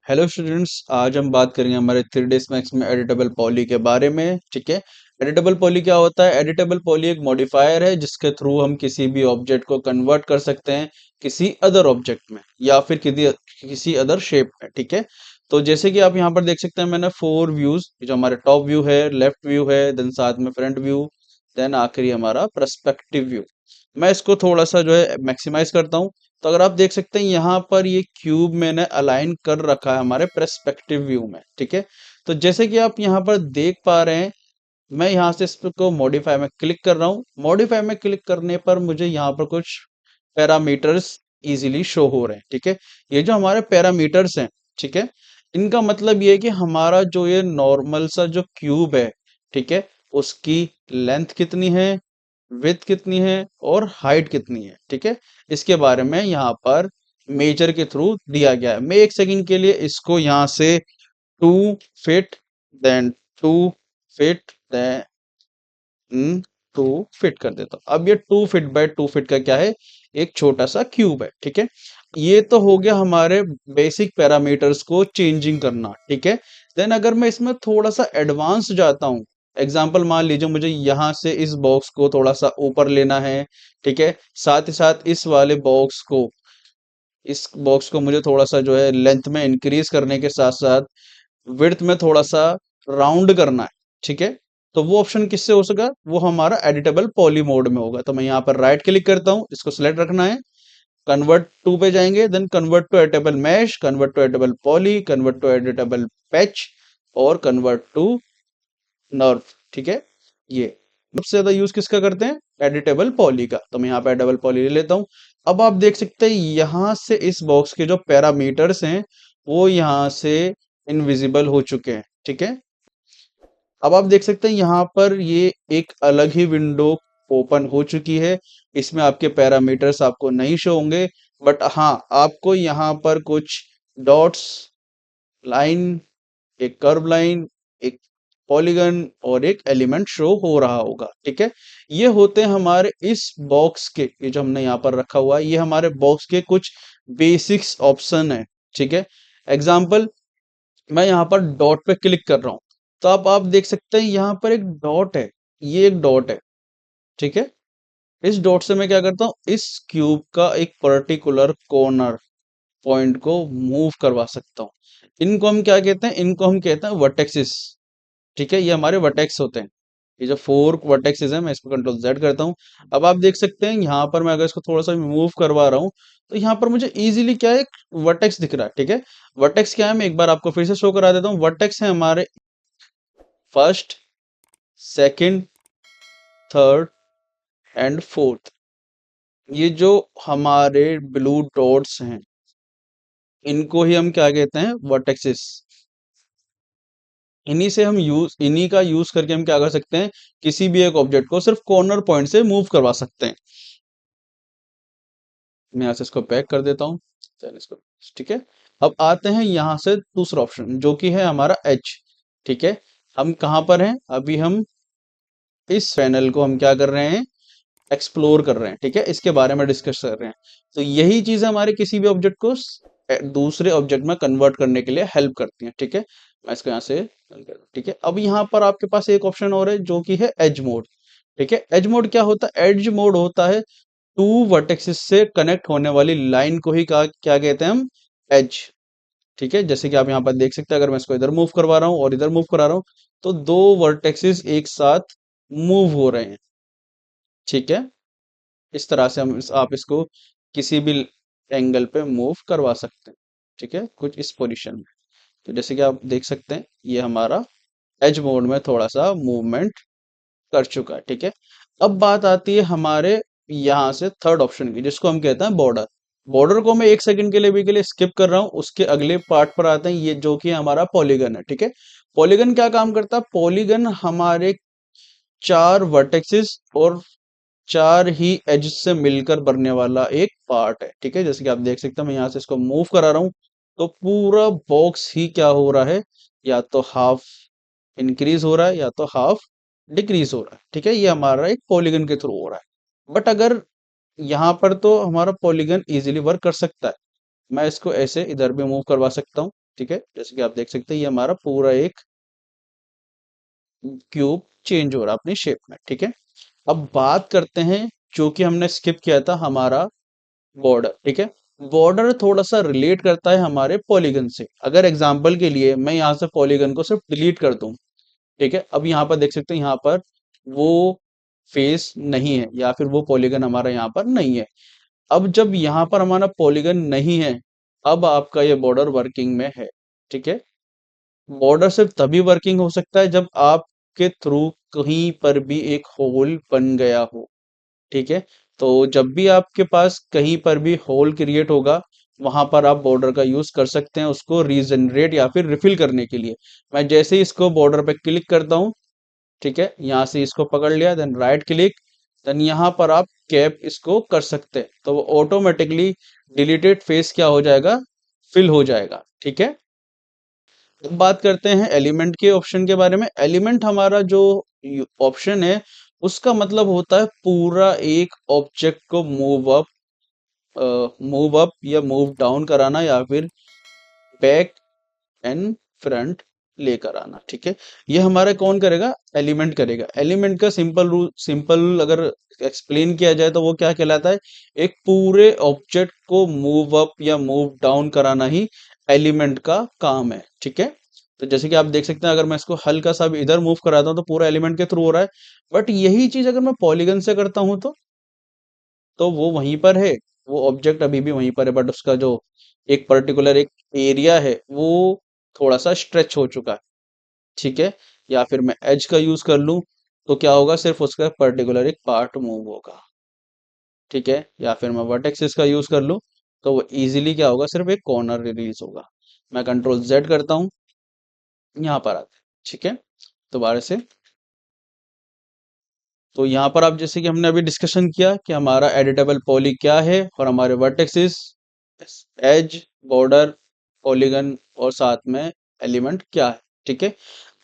Hello students, आज हम बात करेंगे हमारे 3ds मैक्स में एडिटेबल पॉली के बारे में। ठीक है। एडिटेबल पॉली क्या होता है? एडिटेबल पॉली एक मॉडिफायर है जिसके थ्रू हम किसी भी ऑब्जेक्ट को कन्वर्ट कर सकते हैं किसी अदर ऑब्जेक्ट में या फिर किसी अदर शेप में। ठीक है। तो जैसे कि आप यहाँ पर देख सकते हैं, मैंने 4 व्यूज, जो हमारे टॉप व्यू है, लेफ्ट व्यू है, देन साथ में फ्रंट व्यू, देन आखिरी हमारा पर्सपेक्टिव व्यू। मैं इसको थोड़ा सा जो है मैक्सिमाइज करता हूँ। तो अगर आप देख सकते हैं यहाँ पर ये क्यूब मैंने अलाइन कर रखा है हमारे पर्सपेक्टिव व्यू में। ठीक है। तो जैसे कि आप यहाँ पर देख पा रहे हैं, मैं यहाँ से इसको मॉडिफाई में क्लिक कर रहा हूँ। मॉडिफाई में क्लिक करने पर मुझे यहाँ पर कुछ पैरामीटर्स इजीली शो हो रहे हैं। ठीक है। ये जो हमारे पैरामीटर्स हैं, ठीक है, इनका मतलब ये है कि हमारा जो ये नॉर्मल सा जो क्यूब है, ठीक है, उसकी लेंथ कितनी है, विड्थ कितनी है और हाइट कितनी है। ठीक है। इसके बारे में यहाँ पर मेजर के थ्रू दिया गया है। मैं एक सेकंड के लिए इसको यहाँ से 2 feet, then 2 feet, then 2 feet कर देता हूँ। अब ये 2 फीट बाय 2 फीट का क्या है? एक छोटा सा क्यूब है। ठीक है। ये तो हो गया हमारे बेसिक पैरामीटर्स को चेंजिंग करना। ठीक है। देन अगर मैं इसमें थोड़ा सा एडवांस जाता हूँ, एग्जाम्पल मान लीजिए मुझे यहाँ से इस बॉक्स को थोड़ा सा ऊपर लेना है। ठीक है। साथ ही साथ इस बॉक्स को मुझे थोड़ा सा जो है लेंथ में इंक्रीज करने के साथ साथ विड्थ में थोड़ा सा राउंड करना है। ठीक है। तो वो ऑप्शन किससे हो सका? वो हमारा एडिटेबल पॉली मोड में होगा। तो मैं यहाँ पर राइट क्लिक करता हूँ, इसको सिलेक्ट रखना है, कन्वर्ट टू पे जाएंगे, then convert to editable mesh, convert to editable poly, convert to editable patch और कन्वर्ट टू नर्व। ठीक है। ये सबसे ज्यादा यूज किसका करते हैं? एडिटेबल पॉली का। तो मैं यहाँ पे एडिटेबल पॉली ले लेता हूँ। अब आप देख सकते हैं यहाँ से इस बॉक्स के जो पैरामीटर्स हैं वो यहाँ से इनविजिबल हो चुके हैं। ठीक है। अब आप देख सकते हैं यहाँ पर ये एक अलग ही विंडो ओपन हो चुकी है। इसमें आपके पैरामीटर्स आपको नहीं शो होंगे, बट हाँ, आपको यहाँ पर कुछ डॉट्स, लाइन, एक कर्व लाइन, एक पॉलीगन और एक एलिमेंट शो हो रहा होगा। ठीक है। ये होते हैं हमारे इस बॉक्स के, ये जो हमने यहाँ पर रखा हुआ है, ये हमारे बॉक्स के कुछ बेसिक्स ऑप्शन है। ठीक है। एग्जाम्पल, मैं यहाँ पर डॉट पे क्लिक कर रहा हूँ, तो आप देख सकते हैं यहाँ पर एक डॉट है, ये एक डॉट है। ठीक है। इस डॉट से मैं क्या करता हूँ, इस क्यूब का एक पर्टिकुलर कॉर्नर पॉइंट को मूव करवा सकता हूँ। इनको हम क्या कहते हैं? इनको हम कहते हैं वर्टेक्सिस। ठीक है। ये हमारे वर्टेक्स होते हैं। ये जो 4 वर्टेक्सेस है, मैं इसको कंट्रोल जेड करता हूँ। अब आप देख सकते हैं यहाँ पर मैं अगर इसको थोड़ा सा मूव करवा रहा हूँ तो यहाँ पर मुझे इजीली क्या है, एक वर्टेक्स दिख रहा है। ठीक है। वर्टेक्स क्या है, मैं एक बार आपको फिर से शो करा देता हूँ। वर्टेक्स है हमारे first, second, third and fourth. ये जो हमारे ब्लू डॉट्स हैं, इनको ही हम क्या कहते हैं? वर्टेक्सेस। इन्हीं का यूज करके हम क्या कर सकते हैं? किसी भी एक ऑब्जेक्ट को सिर्फ कॉर्नर पॉइंट से मूव करवा सकते हैं। मैं यहाँ से इसको पैक कर देता हूँ। चलिए इसको, ठीक है। अब आते हैं यहाँ से दूसरा ऑप्शन जो कि है हमारा एच। ठीक है। हम कहाँ पर हैं अभी? हम इस पैनल को हम क्या कर रहे हैं? एक्सप्लोर कर रहे हैं। ठीक है। इसके बारे में डिस्कस कर रहे हैं। तो यही चीज हमारे किसी भी ऑब्जेक्ट को दूसरे ऑब्जेक्ट में कन्वर्ट करने के लिए हेल्प करती है। ठीक है। मैं इसको यहाँ से ठीक है। अब यहाँ पर आपके पास एक ऑप्शन और है जो कि है एज मोड। ठीक है। एज मोड क्या होता है? एज मोड होता है टू वर्टेक्सेस से कनेक्ट होने वाली लाइन को ही क्या कहते हैं हम? एज। ठीक है। जैसे कि आप यहाँ पर देख सकते हैं, अगर मैं इसको इधर मूव करवा रहा हूँ और इधर मूव करा रहा हूँ तो दो वर्टेक्सेस एक साथ मूव हो रहे हैं। ठीक है। इस तरह से आप इसको किसी भी एंगल पे मूव करवा सकते हैं। ठीक है। कुछ इस पोजीशन में। तो जैसे कि आप देख सकते हैं ये हमारा एज मोड में थोड़ा सा मूवमेंट कर चुका है। ठीक है। अब बात आती है हमारे यहाँ से थर्ड ऑप्शन की, जिसको हम कहते हैं बॉर्डर। बॉर्डर को मैं एक सेकंड के लिए भी के लिए स्किप कर रहा हूँ। उसके अगले पार्ट पर आते हैं, ये जो कि हमारा पॉलीगन है। ठीक है। पॉलीगन क्या काम करता है? पॉलीगन हमारे 4 वर्टेक्सेस और 4 ही एज से मिलकर बनने वाला एक पार्ट है। ठीक है। जैसे कि आप देख सकते हैं, मैं यहाँ से इसको मूव करा रहा हूँ तो पूरा बॉक्स ही क्या हो रहा है, या तो हाफ इंक्रीज हो रहा है या तो हाफ डिक्रीज हो रहा है। ठीक है। ये हमारा एक पॉलीगन के थ्रू हो रहा है। बट अगर यहाँ पर तो हमारा पॉलीगन इजीली वर्क कर सकता है। मैं इसको ऐसे इधर भी मूव करवा सकता हूँ। ठीक है, जैसे कि आप देख सकते हैं ये हमारा पूरा एक क्यूब चेंज हो रहा है अपनी शेप में। ठीक है, अब बात करते हैं जो कि हमने स्किप किया था, हमारा बॉर्डर। ठीक है, बॉर्डर थोड़ा सा रिलेट करता है हमारे पॉलीगन से। अगर एग्जांपल के लिए मैं यहाँ से पॉलीगन को सिर्फ डिलीट कर दूं, ठीक है, अब यहाँ पर देख सकते हैं यहाँ पर वो फेस नहीं है या फिर वो पॉलीगन हमारा यहाँ पर नहीं है। अब जब यहाँ पर हमारा पॉलीगन नहीं है, अब आपका ये बॉर्डर वर्किंग में है। ठीक है, बॉर्डर सिर्फ तभी वर्किंग हो सकता है जब आपके थ्रू कहीं पर भी एक होल बन गया हो। ठीक है, तो जब भी आपके पास कहीं पर भी होल क्रिएट होगा, वहां पर आप बॉर्डर का यूज कर सकते हैं उसको रीजनरेट या फिर रिफिल करने के लिए। मैं जैसे ही इसको बॉर्डर पे क्लिक करता हूँ, ठीक है, यहाँ से इसको पकड़ लिया, देन राइट क्लिक, देन यहाँ पर आप कैप इसको कर सकते हैं, तो वो ऑटोमेटिकली डिलीटेड फेस क्या हो जाएगा, फिल हो जाएगा। ठीक है, अब बात करते हैं एलिमेंट के ऑप्शन के बारे में। एलिमेंट हमारा जो ऑप्शन है, उसका मतलब होता है पूरा एक ऑब्जेक्ट को मूव अप या मूव डाउन कराना या फिर बैक एंड फ्रंट लेकर आना। ठीक है, ये हमारा कौन करेगा, एलिमेंट करेगा। एलिमेंट का सिंपल रूल, सिंपल अगर एक्सप्लेन किया जाए तो वो क्या कहलाता है, एक पूरे ऑब्जेक्ट को मूव अप या मूव डाउन कराना ही एलिमेंट का काम है। ठीक है, तो जैसे कि आप देख सकते हैं, अगर मैं इसको हल्का सा भी इधर मूव कराता हूँ तो पूरा एलिमेंट के थ्रू हो रहा है। बट यही चीज अगर मैं पॉलीगन से करता हूँ तो वो वहीं पर है, वो ऑब्जेक्ट अभी भी वहीं पर है, बट उसका जो एक पर्टिकुलर एक एरिया है वो थोड़ा सा स्ट्रेच हो चुका है। ठीक है, या फिर मैं एज का यूज कर लूं तो क्या होगा, सिर्फ उसका पर्टिकुलर एक पार्ट मूव होगा। ठीक है, या फिर मैं वर्टेक्सिस का यूज कर लूं तो वो इजीली क्या होगा, सिर्फ एक कॉर्नर रिलीज होगा। मैं कंट्रोल जेड करता हूं, यहाँ पर आते हैं। ठीक है, दोबारा से, तो यहाँ पर आप जैसे कि हमने अभी डिस्कशन किया कि हमारा एडिटेबल पॉली क्या है और हमारे वर्टेक्सिस, एज, बॉर्डर, पॉलीगन और साथ में एलिमेंट क्या है। ठीक है,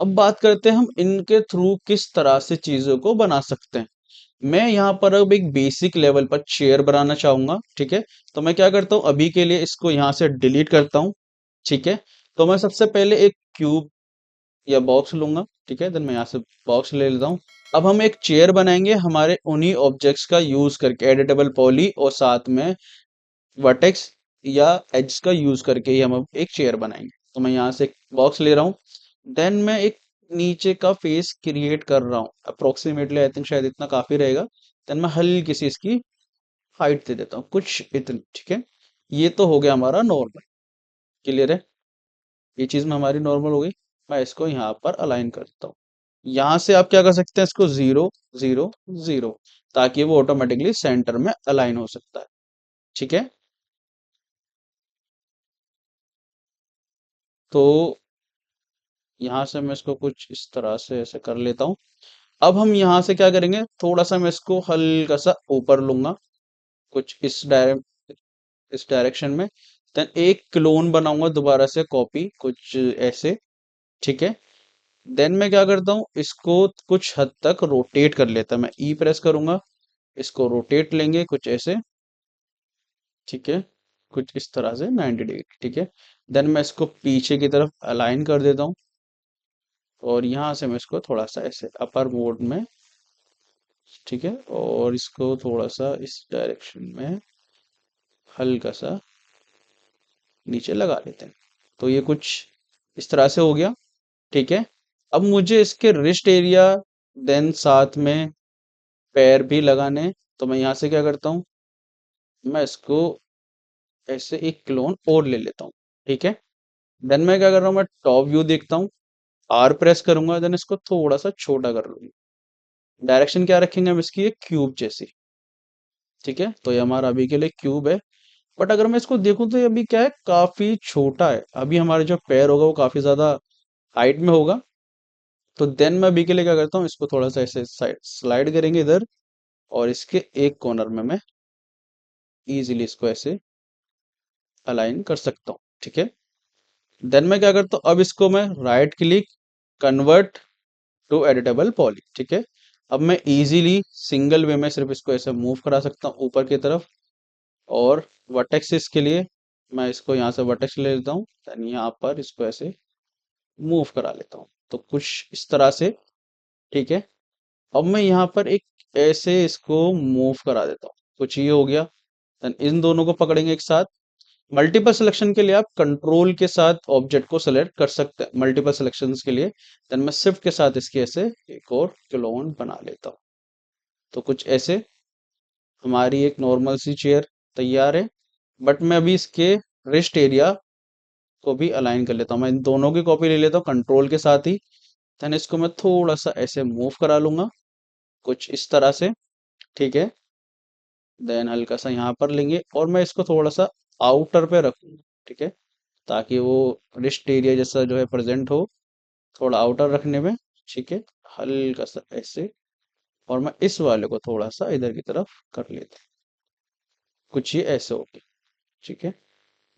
अब बात करते हैं हम इनके थ्रू किस तरह से चीजों को बना सकते हैं। मैं यहाँ पर अब एक बेसिक लेवल पर चेयर बनाना चाहूंगा। ठीक है, तो मैं क्या करता हूँ, अभी के लिए इसको यहाँ से डिलीट करता हूँ। ठीक है, तो मैं सबसे पहले एक क्यूब या बॉक्स लूंगा। ठीक है, देन मैं यहाँ से बॉक्स ले लेता हूँ। अब हम एक चेयर बनाएंगे हमारे उन्हीं ऑब्जेक्ट्स का यूज करके, एडिटेबल पॉली और साथ में वर्टेक्स या एड्स का यूज करके ही हम अब एक चेयर बनाएंगे। तो मैं यहाँ से एक बॉक्स ले रहा हूँ, देन मैं एक नीचे का फेस क्रिएट कर रहा हूँ अप्रोक्सीमेटली, आई थिंक शायद इतना काफी रहेगा। देन मैं हल्की सी इसकी हाइट दे देता हूँ, कुछ इतनी। ठीक है, ये तो हो गया हमारा नॉर्मल, क्लियर है, ये चीज में हमारी नॉर्मल हो गई। मैं इसको यहाँ पर अलाइन करता हूँ। यहाँ से आप क्या कर सकते हैं, इसको 0 0 0, ताकि वो ऑटोमेटिकली सेंटर में अलाइन हो सकता है। ठीक है, तो यहाँ से मैं इसको कुछ इस तरह से ऐसे कर लेता हूँ। अब हम यहाँ से क्या करेंगे, थोड़ा सा मैं इसको हल्का सा ऊपर लूंगा, कुछ इस डायरेक्शन में। देन एक क्लोन बनाऊंगा दोबारा से, कॉपी कुछ ऐसे। ठीक है, देन मैं क्या करता हूँ, इसको कुछ हद तक रोटेट कर लेता, मैं ई प्रेस करूंगा, इसको रोटेट लेंगे कुछ ऐसे। ठीक है, कुछ इस तरह से 90 डिग्री। ठीक है, देन मैं इसको पीछे की तरफ अलाइन कर देता हूँ और यहाँ से मैं इसको थोड़ा सा ऐसे अपर मोड में, ठीक है, और इसको थोड़ा सा इस डायरेक्शन में हल्का सा नीचे लगा लेते हैं। तो ये कुछ इस तरह से हो गया। ठीक है, अब मुझे इसके रिस्ट एरिया, देन साथ में पैर भी लगाने हैं। तो मैं यहाँ से क्या करता हूँ, मैं इसको ऐसे एक क्लोन और ले लेता हूँ। ठीक है, देन मैं क्या कर रहा हूँ, मैं टॉप व्यू देखता हूँ, आर प्रेस करूंगा, देन इसको थोड़ा सा छोटा कर लूंगा। डायरेक्शन क्या रखेंगे हम इसकी, एक क्यूब जैसी। ठीक है, तो ये हमारा अभी के लिए क्यूब है। बट अगर मैं इसको देखूं तो ये अभी क्या है, काफी छोटा है। अभी हमारे जो पैर होगा वो काफी ज्यादा हाइट में होगा। तो देन मैं अभी के लिए क्या करता हूँ, इसको थोड़ा सा ऐसे साइड स्लाइड करेंगे इधर, और इसके एक कॉर्नर में मैं इजीली इसको ऐसे अलाइन कर सकता हूँ। ठीक है, देन मैं क्या करता हूँ, अब इसको मैं right click, convert to editable poly. ठीक है, अब मैं इजीली सिंगल वे में सिर्फ इसको ऐसे मूव करा सकता हूँ ऊपर की तरफ। और वर्टेक्सिस के लिए मैं इसको यहाँ से वर्टेक्स ले लेता हूँ, देन यहाँ पर इसको ऐसे मूव करा लेता हूँ, तो कुछ इस तरह से। ठीक है, अब मैं यहाँ पर एक ऐसे इसको मूव करा देता हूँ, कुछ ये हो गया। देन इन दोनों को पकड़ेंगे एक साथ। मल्टीपल सिलेक्शन के लिए आप कंट्रोल के साथ ऑब्जेक्ट को सेलेक्ट कर सकते हैं मल्टीपल सिलेक्शंस के लिए। देन मैं शिफ्ट के साथ इसके ऐसे एक और क्लोन बना लेता हूँ, तो कुछ ऐसे हमारी एक नॉर्मल सी चेयर तैयार है। बट मैं अभी इसके रिस्ट एरिया को भी अलाइन कर लेता हूँ, मैं इन दोनों की कॉपी ले लेता हूँ कंट्रोल के साथ ही। देन इसको मैं थोड़ा सा ऐसे मूव करा लूंगा, कुछ इस तरह से। ठीक है, देन हल्का सा यहाँ पर लेंगे और मैं इसको थोड़ा सा आउटर पे रखूंगा। ठीक है, ताकि वो रिस्ट एरिया जैसा जो है प्रेजेंट हो, थोड़ा आउटर रखने में। ठीक है, हल्का सा ऐसे, और मैं इस वाले को थोड़ा सा इधर की तरफ कर लेता हूँ, कुछ ये ऐसे हो गया। ठीक है,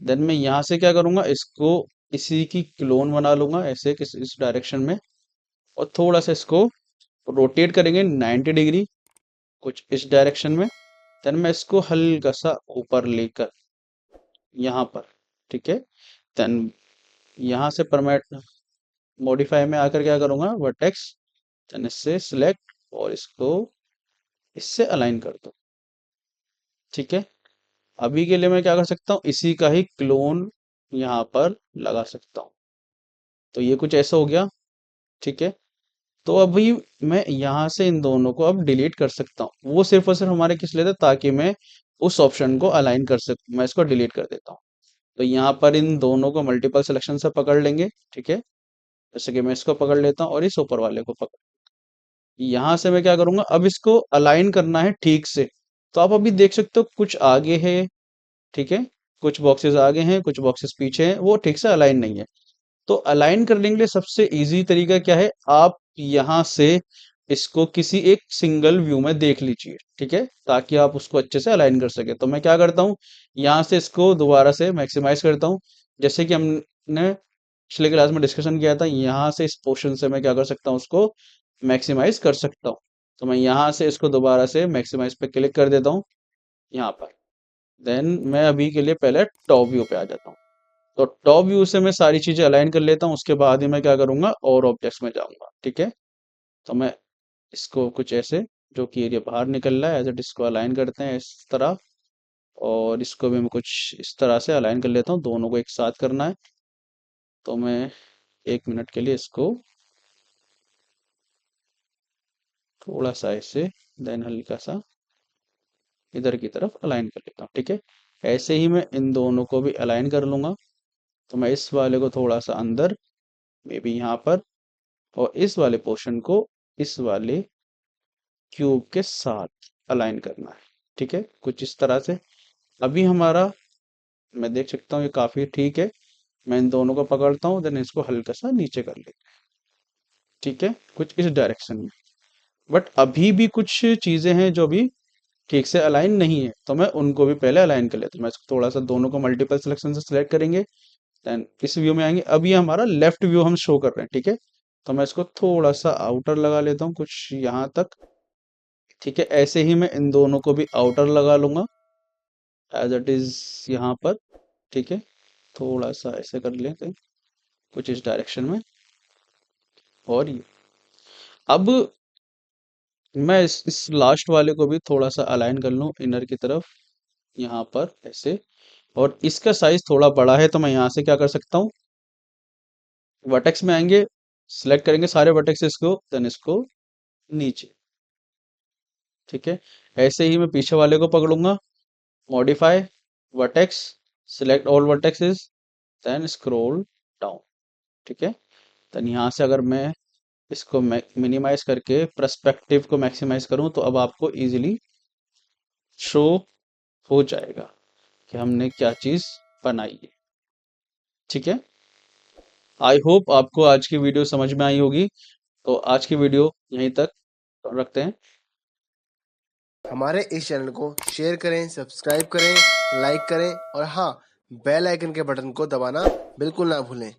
देन मैं यहाँ से क्या करूँगा, इसको इसी की क्लोन बना लूंगा ऐसे किस इस डायरेक्शन में, और थोड़ा सा इसको रोटेट करेंगे 90 डिग्री, कुछ इस डायरेक्शन में। देन मैं इसको हल्का सा ऊपर लेकर यहाँ पर। ठीक है, देन यहाँ से परमानेंट मॉडिफाई में आकर क्या करूँगा, वर्टेक्स, देन इससे सिलेक्ट और इसको इससे अलाइन कर दो। ठीक है, अभी के लिए मैं क्या कर सकता हूँ, इसी का ही क्लोन यहाँ पर लगा सकता हूँ, तो ये कुछ ऐसा हो गया। ठीक है, तो अभी मैं यहाँ से इन दोनों को अब डिलीट कर सकता हूँ, वो सिर्फ और सिर्फ हमारे किस लिए था, ताकि मैं उस ऑप्शन को अलाइन कर सकूँ। मैं इसको डिलीट कर देता हूँ, तो यहाँ पर इन दोनों को मल्टीपल सिलेक्शन से पकड़ लेंगे। ठीक है, जैसे कि मैं इसको पकड़ लेता हूँ और इस ऊपर वाले को पकड़, यहाँ से मैं क्या करूंगा, अब इसको अलाइन करना है ठीक से। तो आप अभी देख सकते हो कुछ आगे है। ठीक है, कुछ बॉक्सेस आगे हैं, कुछ बॉक्सेस पीछे हैं, वो ठीक से अलाइन नहीं है। तो अलाइन करने के लिए सबसे इजी तरीका क्या है, आप यहाँ से इसको किसी एक सिंगल व्यू में देख लीजिए। ठीक है, ताकि आप उसको अच्छे से अलाइन कर सके। तो मैं क्या करता हूँ, यहाँ से इसको दोबारा से मैक्सिमाइज करता हूँ, जैसे कि हमने पिछले क्लास में डिस्कशन किया था। यहाँ से इस पोर्शन से मैं क्या कर सकता हूँ, उसको मैक्सिमाइज कर सकता हूँ। तो मैं यहाँ से इसको दोबारा से मैक्सिमाइज पे क्लिक कर देता हूँ यहाँ पर। देन मैं अभी के लिए पहले टॉप व्यू पे आ जाता हूँ। तो टॉप व्यू से मैं सारी चीजें अलाइन कर लेता हूँ, उसके बाद ही मैं क्या करूंगा, और ऑब्जेक्ट्स में जाऊंगा। ठीक है, तो मैं इसको कुछ ऐसे, जो कि एरिया बाहर निकल रहा है एज इट, इसको अलाइन करते हैं इस तरह, और इसको भी मैं कुछ इस तरह से अलाइन कर लेता हूँ, दोनों को एक साथ करना है। तो मैं 1 मिनट के लिए इसको थोड़ा सा ऐसे, देन हल्का सा इधर की तरफ अलाइन कर लेता हूँ। ठीक है, ऐसे ही मैं इन दोनों को भी अलाइन कर लूंगा। तो मैं इस वाले को थोड़ा सा अंदर, मे बी यहाँ पर, और इस वाले पोर्शन को इस वाले क्यूब के साथ अलाइन करना है। ठीक है, कुछ इस तरह से। अभी हमारा, मैं देख सकता हूँ ये काफी ठीक है। मैं इन दोनों को पकड़ता हूँ, देन इसको हल्का सा नीचे कर लेता हूँ। ठीक है, कुछ इस डायरेक्शन में। बट अभी भी कुछ चीजें हैं जो अभी ठीक से अलाइन नहीं है, तो मैं उनको भी पहले अलाइन कर लेता हूँ। मैं इसको थोड़ा सा दोनों को मल्टीपल सिलेक्शन से सिलेक्ट करेंगे, देन इस व्यू में आएंगे। अब ये हमारा लेफ्ट व्यू हम शो कर रहे हैं। ठीक है, तो मैं इसको थोड़ा सा आउटर लगा लेता हूँ, कुछ यहाँ तक। ठीक है, ऐसे ही मैं इन दोनों को भी आउटर लगा लूंगा एज इट इज यहाँ पर। ठीक है, थोड़ा सा ऐसे कर लेते हैं, कुछ इस डायरेक्शन में। और ये अब मैं इस लास्ट वाले को भी थोड़ा सा अलाइन कर लूँ इनर की तरफ, यहाँ पर ऐसे। और इसका साइज थोड़ा बड़ा है, तो मैं यहाँ से क्या कर सकता हूँ, वर्टेक्स में आएंगे, सिलेक्ट करेंगे सारे वर्टेक्सेस को, देन इसको नीचे। ठीक है, ऐसे ही मैं पीछे वाले को पकड़ूंगा, modify, vertex, select all vertexes, then scroll down. ठीक है, देन यहाँ से अगर मैं इसको मिनिमाइज करके पर्सपेक्टिव को मैक्सिमाइज करूँ, तो अब आपको इजीली शो हो जाएगा कि हमने क्या चीज बनाई है। ठीक है, आई होप आपको आज की वीडियो समझ में आई होगी। तो आज की वीडियो यहीं तक रखते हैं। हमारे इस चैनल को शेयर करें, सब्सक्राइब करें, लाइक करें और हाँ, बेल आइकन के बटन को दबाना बिल्कुल ना भूलें।